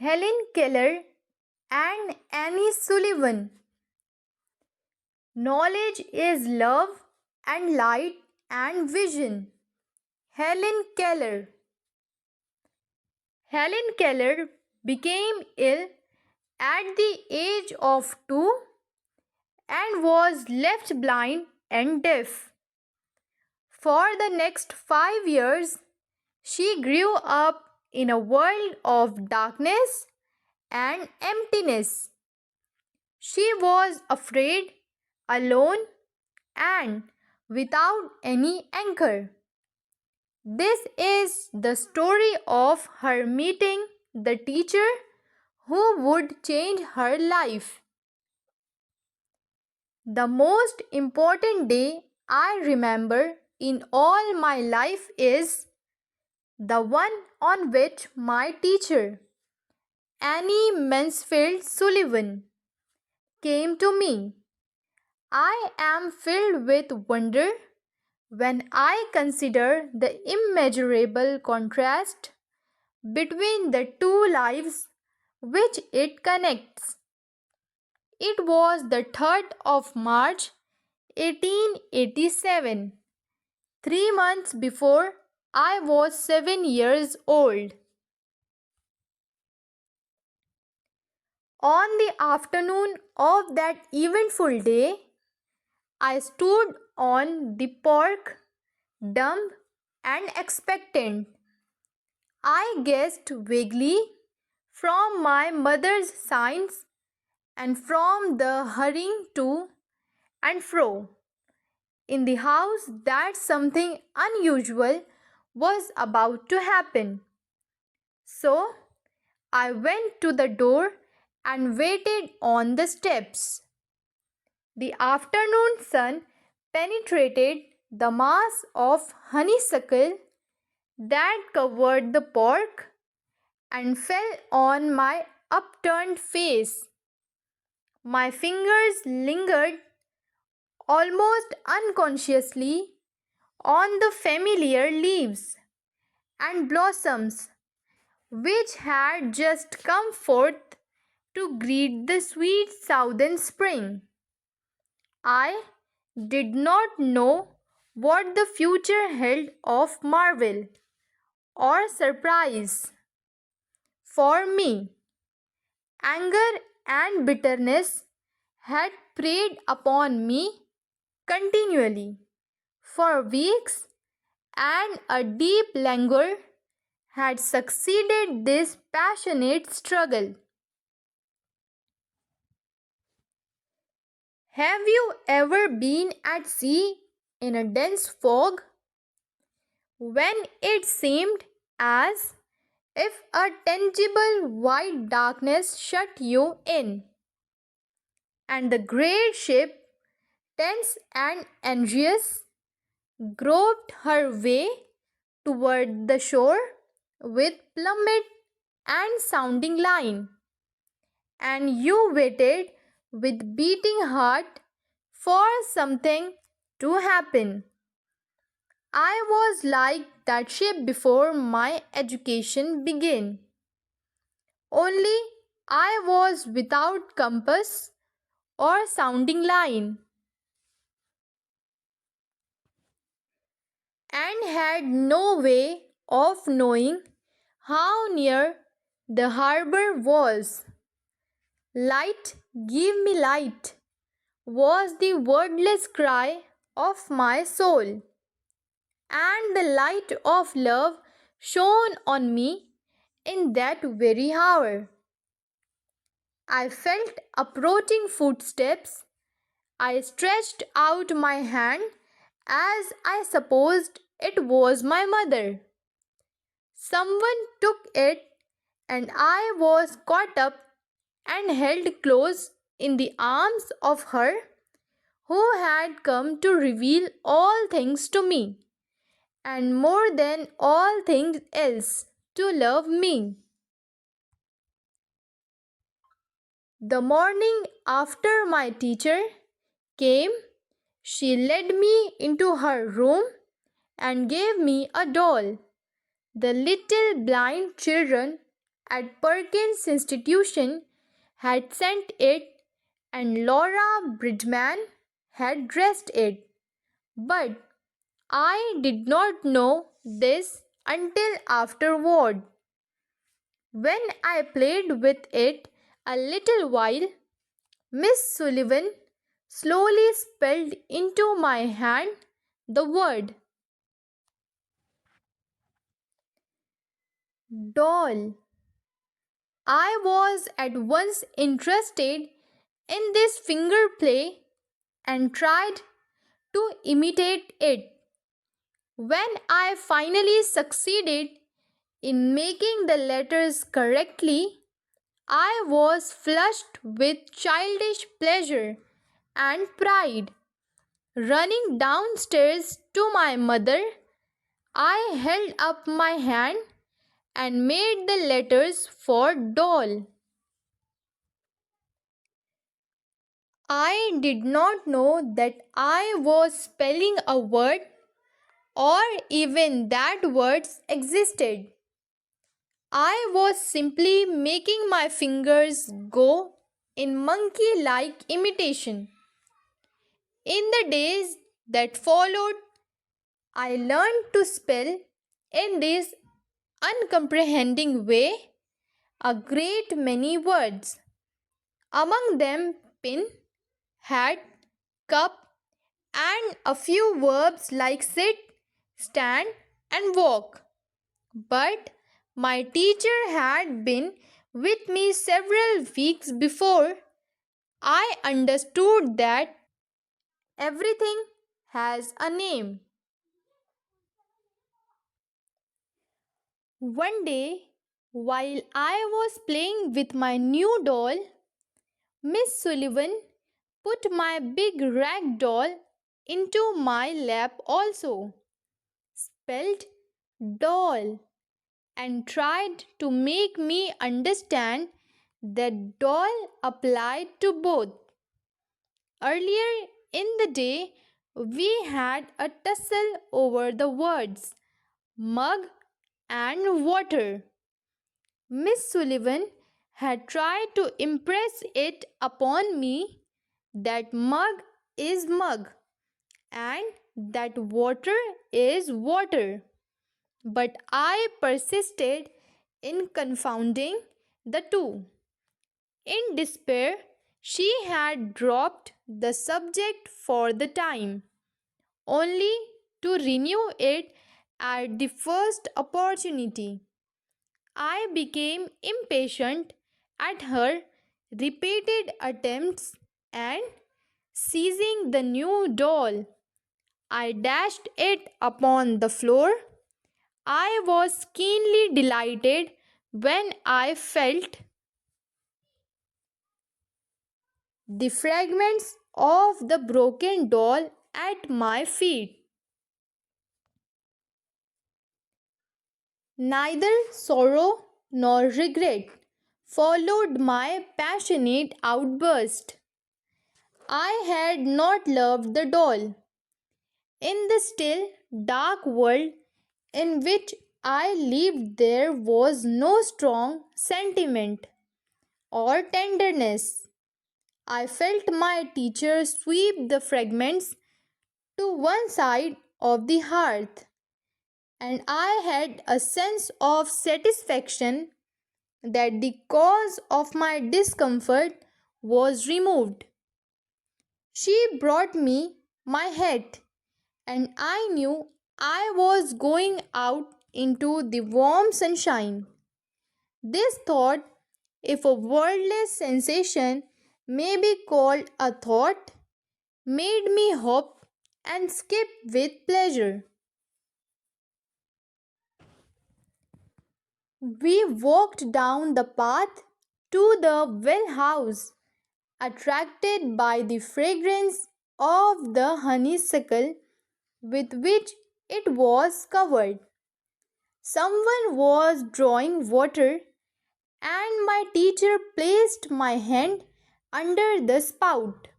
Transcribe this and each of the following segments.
Helen Keller and Annie Sullivan. Knowledge is love and light and vision. Helen Keller. Helen Keller became ill at the age of 2 and was left blind and deaf. For the next 5 years, she grew up in a world of darkness and emptiness. She was afraid, alone, and without any anchor. This is the story of her meeting the teacher who would change her life. The most important day I remember in all my life is the one on which my teacher, Annie Mansfield Sullivan, came to me. I am filled with wonder when I consider the immeasurable contrast between the two lives which it connects. It was the 3rd of March 1887, 3 months before I was 7 years old. On the afternoon of that eventful day, I stood on the porch, dumb and expectant. I guessed vaguely from my mother's signs and from the hurrying to and fro in the house that something unusual was about to happen. So I went to the door and waited on the steps. The afternoon sun penetrated the mass of honeysuckle that covered the porch and fell on my upturned face. My fingers lingered almost unconsciously on the familiar leaves and blossoms which had just come forth to greet the sweet southern spring. I did not know what the future held of marvel or surprise for me. Anger and bitterness had preyed upon me continually for weeks, and a deep languor had succeeded this passionate struggle. Have you ever been at sea in a dense fog? When it seemed as if a tangible white darkness shut you in, and the great ship, tense and anxious, groped her way toward the shore with plummet and sounding line, and you waited with beating heart for something to happen. I was like that ship before my education began, only I was without compass or sounding line, and had no way of knowing how near the harbor was. Light, give me light, was the wordless cry of my soul, and the light of love shone on me in that very hour. I felt approaching footsteps. I stretched out my hand as I supposed it was my mother. Someone took it, and I was caught up and held close in the arms of her who had come to reveal all things to me, and more than all things else, to love me. The morning after my teacher came, she led me into her room and gave me a doll. The little blind children at Perkins Institution had sent it and Laura Bridgman had dressed it. But I did not know this until afterward. When I played with it a little while, Miss Sullivan slowly spelled into my hand the word doll. I was at once interested in this finger play and tried to imitate it. When I finally succeeded in making the letters correctly, I was flushed with childish pleasure and pride. Running downstairs to my mother, I held up my hand and made the letters for doll. I did not know that I was spelling a word or even that words existed. I was simply making my fingers go in monkey like imitation. In the days that followed, I learned to spell in this uncomprehending way a great many words, among them pin, hat, cup, and a few verbs like sit, stand, and walk. But my teacher had been with me several weeks before I understood that everything has a name. One day, while I was playing with my new doll, Miss Sullivan put my big rag doll into my lap also, spelled doll, and tried to make me understand that doll applied to both. Earlier in the day, we had a tussle over the words mug and water. Miss Sullivan had tried to impress it upon me that mug is mug and that water is water. But I persisted in confounding the two. In despair, she had dropped the subject for the time, only to renew it at the first opportunity. I became impatient at her repeated attempts and, seizing the new doll, I dashed it upon the floor. I was keenly delighted when I felt the fragments of the broken doll at my feet. Neither sorrow nor regret followed my passionate outburst. I had not loved the doll. In the still, dark world in which I lived, there was no strong sentiment or tenderness. I felt my teacher sweep the fragments to one side of the hearth, and I had a sense of satisfaction that the cause of my discomfort was removed. She brought me my hat, and I knew I was going out into the warm sunshine. This thought, if a wordless sensation may be called a thought, made me hop and skip with pleasure. We walked down the path to the well house, attracted by the fragrance of the honeysuckle with which it was covered. Someone was drawing water, and my teacher placed my hand under the spout.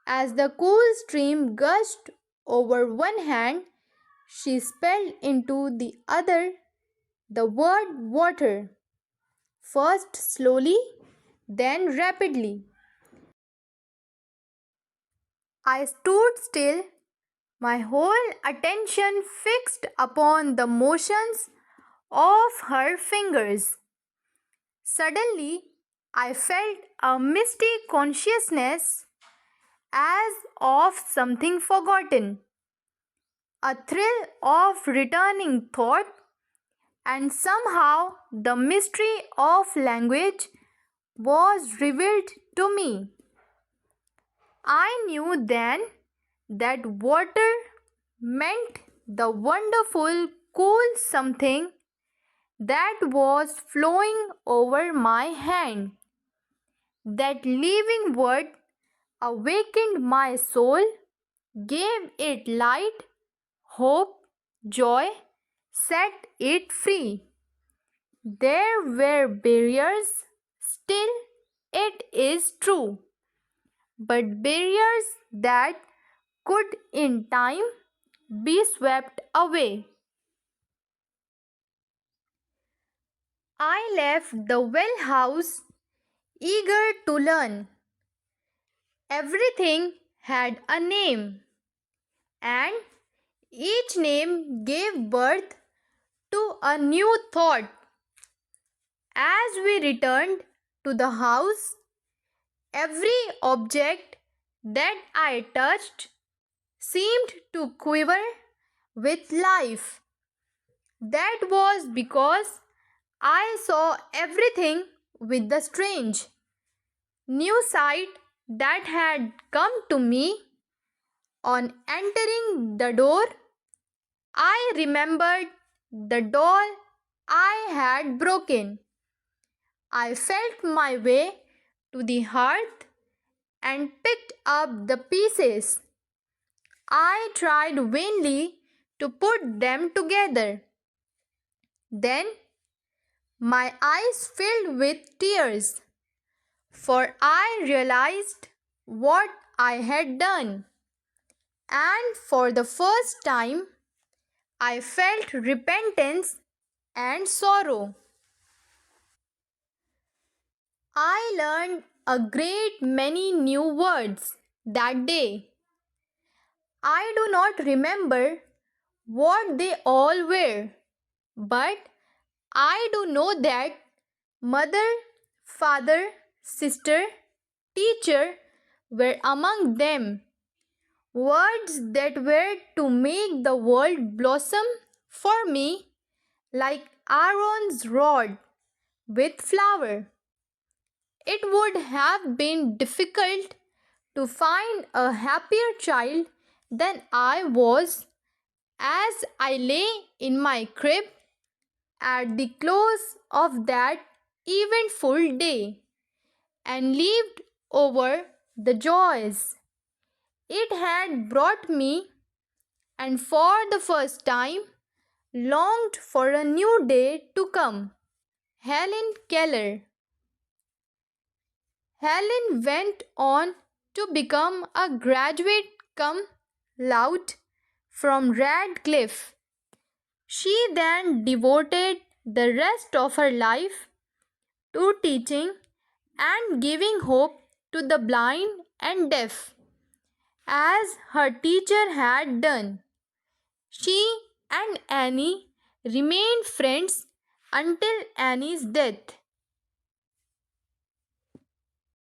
As the cool stream gushed over one hand, she spelled into the other the word water. first slowly, then rapidly. I stood still, my whole attention fixed upon the motions of her fingers. Suddenly, I felt a misty consciousness as of something forgotten, a thrill of returning thought, and somehow the mystery of language was revealed to me. I knew then that water meant the wonderful cool something that was flowing over my hand. That living word awakened my soul, gave it light, hope, joy, set it free. There were barriers, still it is true, but barriers that could in time be swept away. I left the well house eager to learn. Everything had a name, and each name gave birth to a new thought. As we returned to the house, every object that I touched seemed to quiver with life. That was because I saw everything with the strange, new sight that had come to me. On entering the door, I remembered the doll I had broken. I felt my way to the hearth and picked up the pieces. I tried vainly to put them together. Then my eyes filled with tears, for I realized what I had done, and for the first time I felt repentance and sorrow. I learned a great many new words that day. I do not remember what they all were, but I do know that mother, father, sister, teacher were among them. Words that were to make the world blossom for me like Aaron's rod with flower. It would have been difficult to find a happier child than I was as I lay in my crib at the close of that eventful day and lived over the joys it had brought me, and for the first time longed for a new day to come. Helen Keller. Helen went on to become a graduate cum laude from Radcliffe. She then devoted the rest of her life to teaching and giving hope to the blind and deaf, as her teacher had done. She and Annie remained friends until Annie's death.